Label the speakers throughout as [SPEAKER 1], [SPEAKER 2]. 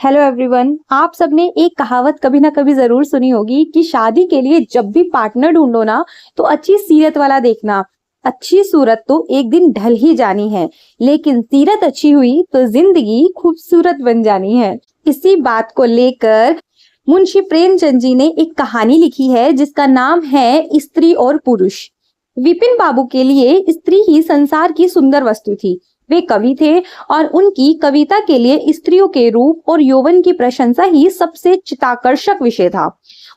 [SPEAKER 1] Hello everyone, आप सबने एक कहावत कभी ना कभी जरूर सुनी होगी कि शादी के लिए जब भी पार्टनर ढूंढो ना तो अच्छी सीरत वाला देखना। अच्छी सूरत तो एक दिन ढल ही जानी है, लेकिन सीरत अच्छी हुई तो जिंदगी खूबसूरत बन जानी है। इसी बात को लेकर मुंशी प्रेमचंद जी ने एक कहानी लिखी है जिसका नाम है स्त्री और पुरुष। विपिन बाबू के लिए स्त्री ही संसार की सुंदर वस्तु थी। वे कवि थे और उनकी कविता के लिए स्त्रियों के रूप और यौवन की प्रशंसा ही सबसे चित्ताकर्षक विषय था।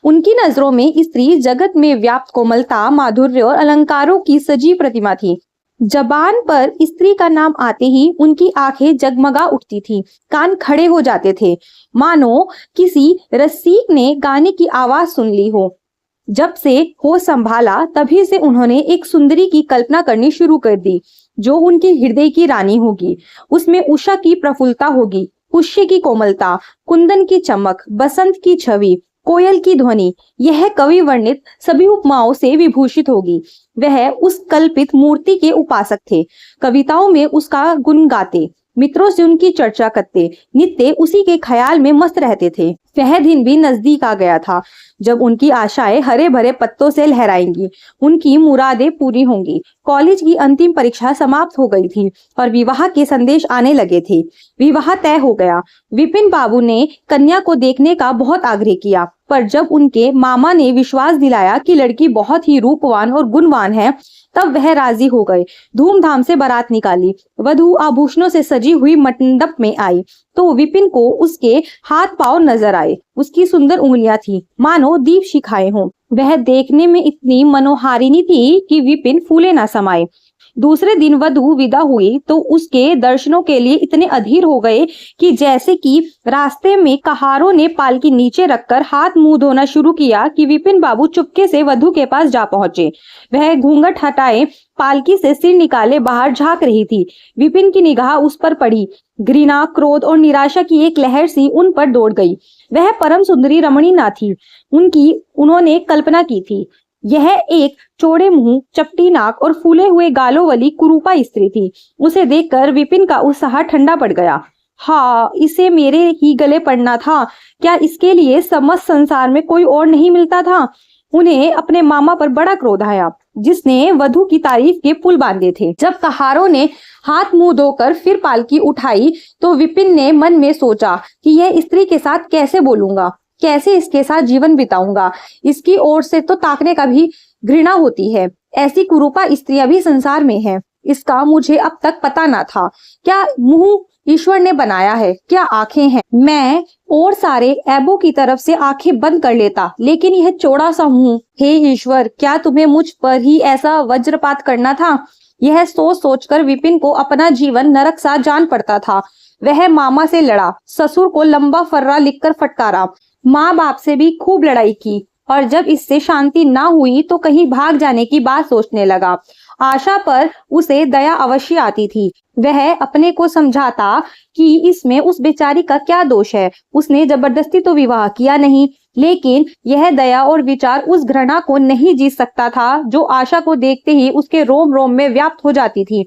[SPEAKER 1] उनकी नजरों में स्त्री जगत में व्याप्त कोमलता, माधुर्य और अलंकारों की सजीव प्रतिमा थी। जबान पर स्त्री का नाम आते ही उनकी आंखें जगमगा उठती थी, कान खड़े हो जाते थे, मानो किसी रसिक ने गाने की आवाज सुन ली हो। जब से होश संभाला तभी से उन्होंने एक सुंदरी की कल्पना करनी शुरू कर दी, जो उनके हृदय की रानी होगी। उसमें उषा की प्रफुल्लता होगी, पुष्य की कोमलता, कुंदन की चमक, बसंत की छवि, कोयल की ध्वनि, यह कवि वर्णित सभी उपमाओं से विभूषित होगी। वह उस कल्पित मूर्ति के उपासक थे, कविताओं में उसका गुण गाते, मित्रों से उनकी चर्चा करते, नित्य उसी के ख्याल में मस्त रहते थे। वह दिन भी नजदीक आ गया था जब उनकी आशाएं हरे भरे पत्तों से लहराएंगी, उनकी मुरादें पूरी होंगी। कॉलेज की अंतिम परीक्षा समाप्त हो गई थी और विवाह के संदेश आने लगे थे। विवाह तय हो गया। विपिन बाबू ने कन्या को देखने का बहुत आग्रह किया, पर जब उनके मामा ने विश्वास दिलाया कि लड़की बहुत ही रूपवान और गुणवान है, तब वह राजी हो गए। धूमधाम से बारात निकाली। वधू आभूषणों से सजी हुई मंडप में आई तो विपिन को उसके हाथ पांव नजर आए। उसकी सुंदर उंगलियां थी, मानो दीप शिखाएं हों। वह देखने में इतनी मनोहारिणी थी कि विपिन फूले ना समाये। दूसरे दिन वधू विदा हुई तो उसके दर्शनों के लिए इतने अधीर हो गए कि जैसे कि रास्ते में कहारों ने पालकी नीचे रखकर हाथ मुंह धोना शुरू किया कि विपिन बाबू चुपके से वधू के पास जा पहुंचे। वह घूंघट हटाए पालकी से सिर निकाले बाहर झांक रही थी। विपिन की निगाह उस पर पड़ी। घृणा, क्रोध और निराशा की एक लहर सी उन पर दौड़ गई। वह परम सुंदरी रमणी ना थी उन्होंने कल्पना की थी। यह एक चौड़े मुंह, चपटी नाक और फूले हुए गालों वाली कुरूपा स्त्री थी। उसे देखकर विपिन का उत्साह ठंडा पड़ गया। हाँ, इसे मेरे ही गले पड़ना था। क्या इसके लिए समस्त संसार में कोई और नहीं मिलता था? उन्हें अपने मामा पर बड़ा क्रोध आया, जिसने वधू की तारीफ के पुल बांधे थे। जब कहारों ने हाथ मुंह धोकर फिर पालकी उठाई तो विपिन ने मन में सोचा कि यह स्त्री के साथ कैसे बोलूंगा, कैसे इसके साथ जीवन बिताऊंगा। इसकी ओर से तो ताकने का भी घृणा होती है। ऐसी कुरूपा स्त्रियां भी संसार में हैं। इसका मुझे अब तक पता ना था। क्या मुंह ईश्वर ने बनाया है, क्या आंखें हैं। मैं और सारे ऐबों की तरफ से आंखें बंद कर लेता, लेकिन यह चौड़ा सा मुंह। हे ईश्वर, क्या तुम्हें मुझ पर ही ऐसा वज्रपात करना था? यह सोच सोचकर विपिन को अपना जीवन नरक सा जान पड़ता था। वह मामा से लड़ा, ससुर को लंबा फर्रा लिखकर फटकारा, माँ बाप से भी खूब लड़ाई की, और जब इससे शांति ना हुई तो कहीं भाग जाने की बात सोचने लगा। आशा पर उसे दया अवश्य आती थी। वह अपने को समझाता कि इसमें उस बेचारी का क्या दोष है। उसने जबरदस्ती तो विवाह किया नहीं, लेकिन यह दया और विचार उस घृणा को नहीं जीत सकता था जो आशा को देखते ही उसके रोम रोम में व्याप्त हो जाती थी।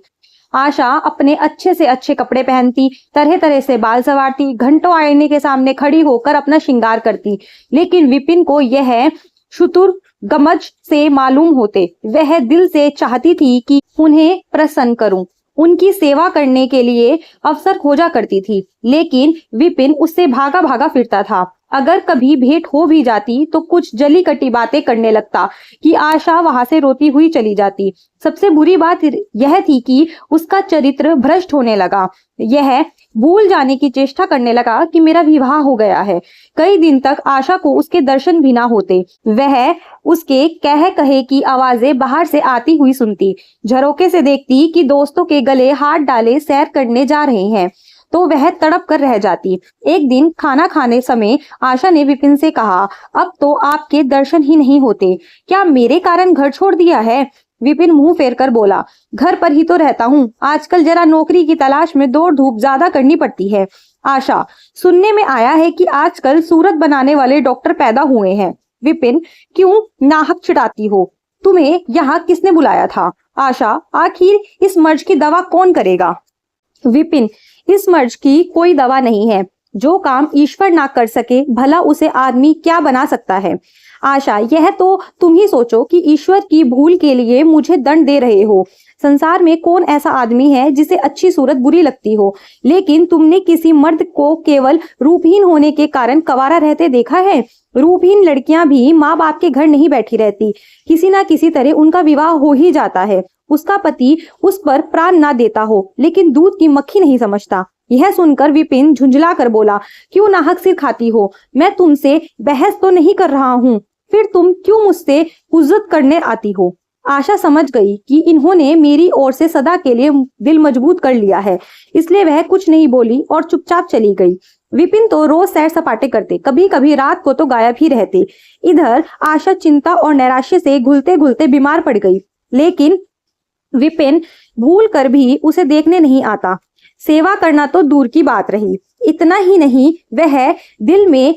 [SPEAKER 1] आशा अपने अच्छे से अच्छे कपड़े पहनती, तरह तरह से बाल संवारती, घंटों आईने के सामने खड़ी होकर अपना श्रृंगार करती, लेकिन विपिन को यह शुतुर गमज से मालूम होते। वह दिल से चाहती थी कि उन्हें प्रसन्न करूं, उनकी सेवा करने के लिए अवसर खोजा करती थी, लेकिन विपिन उससे भागा भागा फिरता था। अगर कभी भेंट हो भी जाती तो कुछ जली कटी बातें करने लगता कि आशा वहां से रोती हुई चली जाती। सबसे बुरी बात यह थी कि उसका चरित्र भ्रष्ट होने लगा। यह भूल जाने की चेष्टा करने लगा कि मेरा विवाह हो गया है। कई दिन तक आशा को उसके दर्शन भी ना होते। वह उसके कह कहे की आवाजें बाहर से आती हुई सुनती, झरोके से देखती कि दोस्तों के गले हाथ डाले सैर करने जा रहे हैं, तो वह तड़प कर रह जाती। एक दिन खाना खाने समय आशा ने विपिन से कहा, अब तो आपके दर्शन ही नहीं होते, क्या मेरे कारण घर छोड़ दिया है? विपिन मुंह फेर कर बोला, घर पर ही तो रहता हूँ, आजकल जरा नौकरी की तलाश में दौड़ धूप ज्यादा करनी पड़ती है। आशा, सुनने में आया है कि आजकल सूरत बनाने वाले डॉक्टर पैदा हुए हैं। विपिन, क्यों नाहक चिढ़ाती हो? तुम्हें यहाँ किसने बुलाया था? आशा, आखिर इस मर्ज की दवा कौन करेगा? विपिन, इस मर्ज की कोई दवा नहीं है। जो काम ईश्वर ना कर सके भला उसे आदमी क्या बना सकता है। आशा, यह तो तुम ही सोचो कि ईश्वर की भूल के लिए मुझे दंड दे रहे हो। संसार में कौन ऐसा आदमी है जिसे अच्छी सूरत बुरी लगती हो, लेकिन तुमने किसी मर्द को केवल रूपहीन होने के कारण कंवारा रहते देखा है? रूपहीन लड़कियां भी माँ बाप के घर नहीं बैठी रहती, किसी ना किसी तरह उनका विवाह हो ही जाता है। उसका पति उस पर प्राण ना देता हो, लेकिन दूध की मक्खी नहीं समझता। यह सुनकर विपिन झुंझला कर बोला, क्यों नाहक सिर खाती हो? मैं तुमसे बहस तो नहीं कर रहा हूँ, फिर तुम क्यों मुझसे उज्जत करने आती हो? आशा समझ गई कि इन्होंने मेरी ओर से सदा के लिए दिल मजबूत कर लिया है, इसलिए वह कुछ नहीं बोली और चुपचाप चली गई। विपिन तो रोज सैर सपाटे करते, कभी कभी रात को तो गायब ही रहते। इधर आशा चिंता और नैराश्य से घुलते घुलते बीमार पड़ गई, लेकिन विपिन भूल कर भी उसे देखने नहीं आता। सेवा करना तो दूर की बात रही, इतना ही नहीं, वह दिल में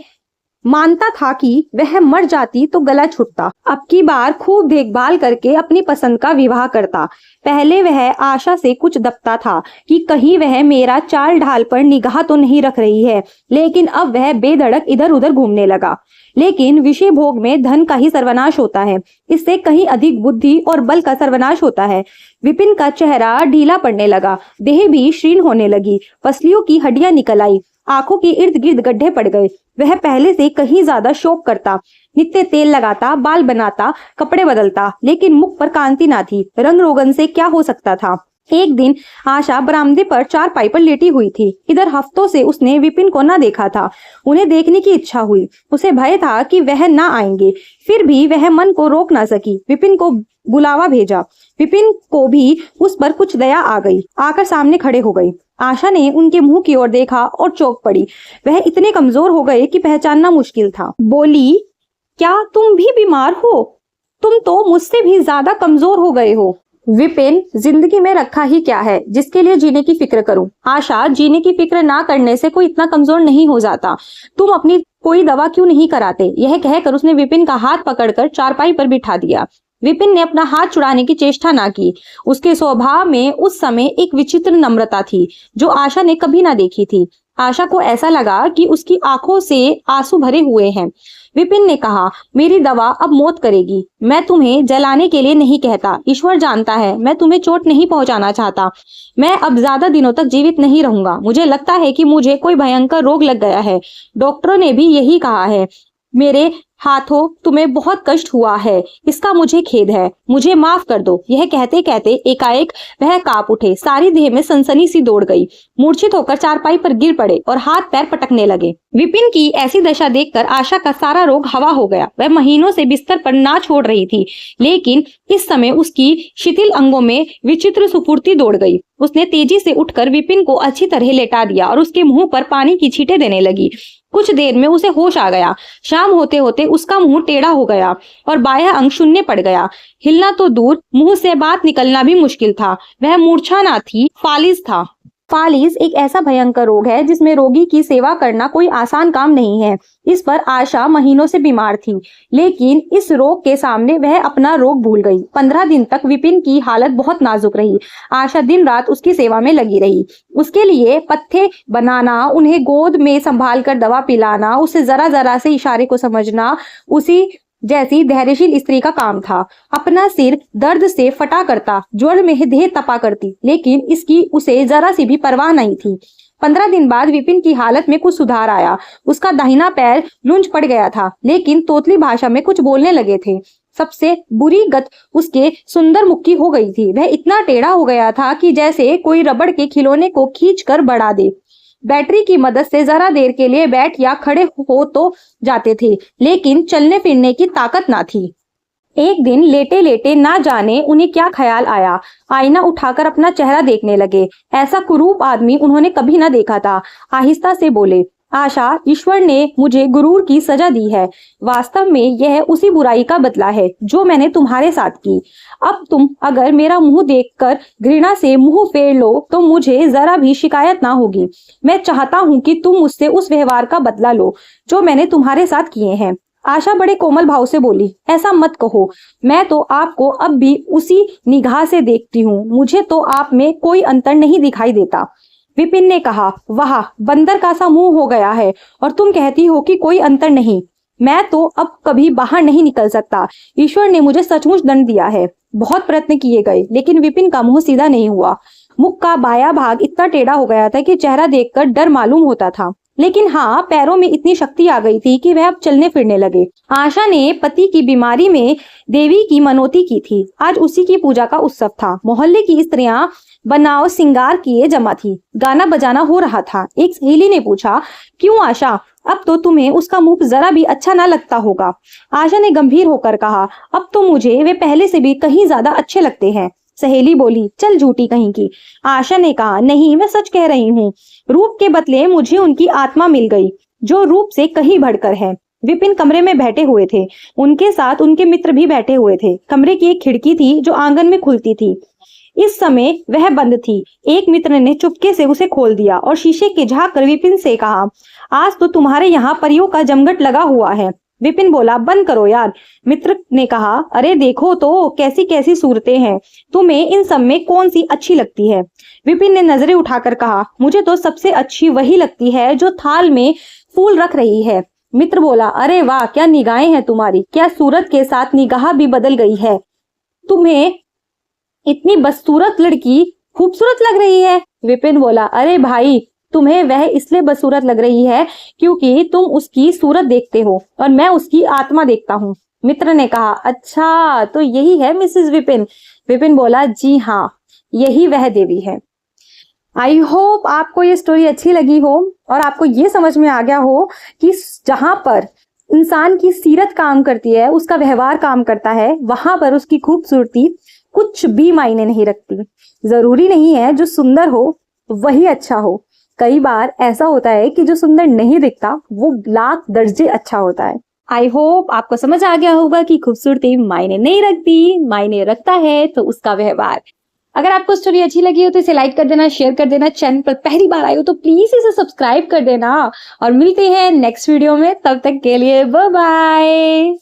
[SPEAKER 1] मानता था कि वह मर जाती तो गला छूटता। अब की बार खूब देखभाल करके अपनी पसंद का विवाह करता। पहले वह आशा से कुछ दबता था कि कहीं वह मेरा चाल ढाल पर निगाह तो नहीं रख रही है, लेकिन अब वह बेधड़क इधर उधर घूमने लगा। लेकिन विषय भोग में धन का ही सर्वनाश होता है, इससे कहीं अधिक बुद्धि और बल का सर्वनाश होता है। विपिन का चेहरा ढीला पड़ने लगा, देह भी क्षीण होने लगी, पसलियों की हड्डियां निकल आई, आंखों के इर्द गिर्द गड्ढे पड़ गए। वह पहले से कहीं ज्यादा शौक करता, नित्य तेल लगाता, बाल बनाता, कपड़े बदलता, लेकिन मुख पर कांति ना थी। रंग रोगन से क्या हो सकता था? एक दिन आशा बरामदे पर चारपाई पर लेटी हुई थी। इधर हफ्तों से उसने विपिन को ना देखा था। उन्हें देखने की इच्छा हुई। उसे भय था कि वह ना आएंगे, फिर भी वह मन को रोक ना सकी। विपिन को बुलावा भेजा। विपिन को भी उस पर कुछ दया आ गई, आकर सामने खड़े हो गई। आशा ने उनके मुंह की ओर देखा और चौंक पड़ी। वह इतने कमजोर हो गए कि पहचानना मुश्किल था। बोली, क्या तुम भी बीमार हो? तुम तो मुझसे भी ज्यादा कमजोर हो गए हो। विपिन, जिंदगी में रखा ही क्या है जिसके लिए जीने की फिक्र करूं? आशा, जीने की फिक्र ना करने से कोई इतना कमजोर नहीं हो जाता। तुम अपनी कोई दवा क्यों नहीं कराते? यह कहकर उसने विपिन का हाथ पकड़कर चारपाई पर बिठा दिया। विपिन ने अपना हाथ छुड़ाने की चेष्टा ना की। उसके स्वभाव में उस समय एक विचित्र नम्रता थी जो आशा ने कभी ना देखी थी। आशा को ऐसा लगा कि उसकी आंखों से आंसू भरे हुए हैं। विपिन ने कहा, मेरी दवा अब मौत करेगी। मैं तुम्हें जलाने के लिए नहीं कहता, ईश्वर जानता है मैं तुम्हें चोट नहीं पहुंचाना चाहता। मैं अब ज्यादा दिनों तक जीवित नहीं रहूंगा। मुझे लगता है कि मुझे कोई भयंकर रोग लग गया है। डॉक्टरों ने भी यही कहा है। मेरे हाथों तुम्हें बहुत कष्ट हुआ है, इसका मुझे खेद है, मुझे माफ कर दो। यह कहते कहते एकाएक वह कांप उठे, सारी देह में सनसनी सी दौड़ गई, मूर्छित होकर चारपाई पर गिर पड़े और हाथ पैर पटकने लगे। विपिन की ऐसी दशा देखकर आशा का सारा रोग हवा हो गया। वह महीनों से बिस्तर पर ना छोड़ रही थी, लेकिन इस समय उसकी शिथिल अंगों में विचित्र सुफुर्ती दौड़ गई। उसने तेजी से उठकर विपिन को अच्छी तरह लेटा दिया और उसके मुंह पर पानी की छींटें देने लगी। कुछ देर में उसे होश आ गया। शाम होते होते उसका मुंह टेढ़ा हो गया और बाह्य अंग शून्य पड़ गया। हिलना तो दूर, मुंह से बात निकलना भी मुश्किल था। वह मूर्छा ना थी, फालिज था। फालिज एक ऐसा भयंकर रोग है जिसमें रोगी की सेवा करना कोई आसान काम नहीं है। इस पर आशा महीनों से बीमार थी, लेकिन इस रोग के सामने वह अपना रोग भूल गई। 15 दिन तक विपिन की हालत बहुत नाजुक रही। आशा दिन रात उसकी सेवा में लगी रही। उसके लिए पत्थे बनाना, उन्हें गोद में संभाल कर दवा पिलाना, उसे जरा जरा से इशारे को समझना उसी जैसी धैर्यशील स्त्री का काम था। अपना सिर दर्द से फटा करता, ज्वर में देह तपा करती, लेकिन इसकी उसे जरा सी भी परवाह नहीं थी। 15 दिन बाद विपिन की हालत में कुछ सुधार आया। उसका दाहिना पैर लूंज पड़ गया था, लेकिन तोतली भाषा में कुछ बोलने लगे थे। सबसे बुरी गत उसके सुंदर मुख की हो गई थी। वह इतना टेढ़ा हो गया था कि जैसे कोई रबड़ के खिलौने को खींच कर बढ़ा दे। बैटरी की मदद से जरा देर के लिए बैठ या खड़े हो तो जाते थे, लेकिन चलने फिरने की ताकत ना थी। एक दिन लेटे लेटे ना जाने उन्हें क्या ख्याल आया, आईना उठाकर अपना चेहरा देखने लगे। ऐसा कुरूप आदमी उन्होंने कभी ना देखा था। आहिस्ता से बोले, आशा, ईश्वर ने मुझे गुरूर की सजा दी है। वास्तव में यह उसी बुराई का बदला है जो मैंने तुम्हारे साथ की। अब तुम अगर मेरा मुंह देखकर घृणा से मुंह फेर लो तो मुझे जरा भी शिकायत ना होगी। मैं चाहता हूं कि तुम मुझसे उस व्यवहार का बदला लो जो मैंने तुम्हारे साथ किए हैं। आशा बड़े कोमल भाव से बोली, ऐसा मत कहो, मैं तो आपको अब भी उसी निगाह से देखती हूँ। मुझे तो आप में कोई अंतर नहीं दिखाई देता। विपिन ने कहा, वाह, बंदर का सा मुंह हो गया है और तुम कहती हो कि कोई अंतर नहीं। मैं तो अब कभी बाहर नहीं निकल सकता। ईश्वर ने मुझे सचमुच दंड दिया है। बहुत प्रयत्न किए गए लेकिन विपिन का मुंह सीधा नहीं हुआ। मुख का बायां भाग इतना टेढ़ा हो गया था कि चेहरा देखकर डर मालूम होता था, लेकिन हाँ, पैरों में इतनी शक्ति आ गई थी कि वह अब चलने फिरने लगे। आशा ने पति की बीमारी में देवी की मनौती की थी। आज उसी की पूजा का उत्सव था। मोहल्ले की स्त्रियां बनाव सिंगार किए जमा थी। गाना बजाना हो रहा था। एक सहेली ने पूछा, क्यों आशा, अब तो तुम्हें उसका मुंह जरा भी अच्छा ना लगता होगा। आशा ने गंभीर होकर कहा, अब तो मुझे वे पहले से भी कहीं ज्यादा अच्छे लगते हैं। सहेली बोली, चल झूठी कहीं की। आशा ने कहा, नहीं, मैं सच कह रही हूँ। रूप के बदले मुझे उनकी आत्मा मिल गई, जो रूप से कहीं बढ़कर है। विपिन कमरे में बैठे हुए थे। उनके साथ उनके मित्र भी बैठे हुए थे। कमरे की एक खिड़की थी जो आंगन में खुलती थी। इस समय वह बंद थी। एक मित्र ने चुपके से उसे खोल दिया और शीशे के झांक कर विपिन से कहा, आज तो तुम्हारे यहाँ परियों का जमघट लगा हुआ है। विपिन बोला, बंद करो यार। मित्र ने कहा, अरे देखो तो कैसी कैसी सूरतें हैं। तुम्हें इन सब में कौन सी अच्छी लगती है? विपिन ने नजरें उठाकर कहा, मुझे तो सबसे अच्छी वही लगती है जो थाल में फूल रख रही है। मित्र बोला, अरे वाह, क्या निगाहें हैं तुम्हारी। क्या सूरत के साथ निगाह भी बदल गई है। तुम्हें इतनी बदसूरत लड़की खूबसूरत लग रही है। विपिन बोला, अरे भाई, तुम्हें वह इसलिए बदसूरत लग रही है क्योंकि तुम उसकी सूरत देखते हो और मैं उसकी आत्मा देखता हूँ। मित्र ने कहा, अच्छा, तो यही है मिसेस विपिन। विपिन बोला, जी हाँ, यही वह देवी है। आई होप आपको ये स्टोरी अच्छी लगी हो और आपको ये समझ में आ गया हो कि जहां पर इंसान की सीरत काम करती है, उसका व्यवहार काम करता है, वहां पर उसकी खूबसूरती कुछ भी मायने नहीं रखती। जरूरी नहीं है जो सुंदर हो वही अच्छा हो। कई बार ऐसा होता है कि जो सुंदर नहीं दिखता वो लाख दर्जे अच्छा होता है। आई होप आपको समझ आ गया होगा कि खूबसूरती मायने नहीं रखती, मायने रखता है तो उसका व्यवहार। अगर आपको स्टोरी अच्छी लगी हो तो इसे लाइक कर देना, शेयर कर देना। चैनल पर पहली बार आए हो तो प्लीज इसे सब्सक्राइब कर देना और मिलते हैं नेक्स्ट वीडियो में। तब तक के लिए बाय बाय।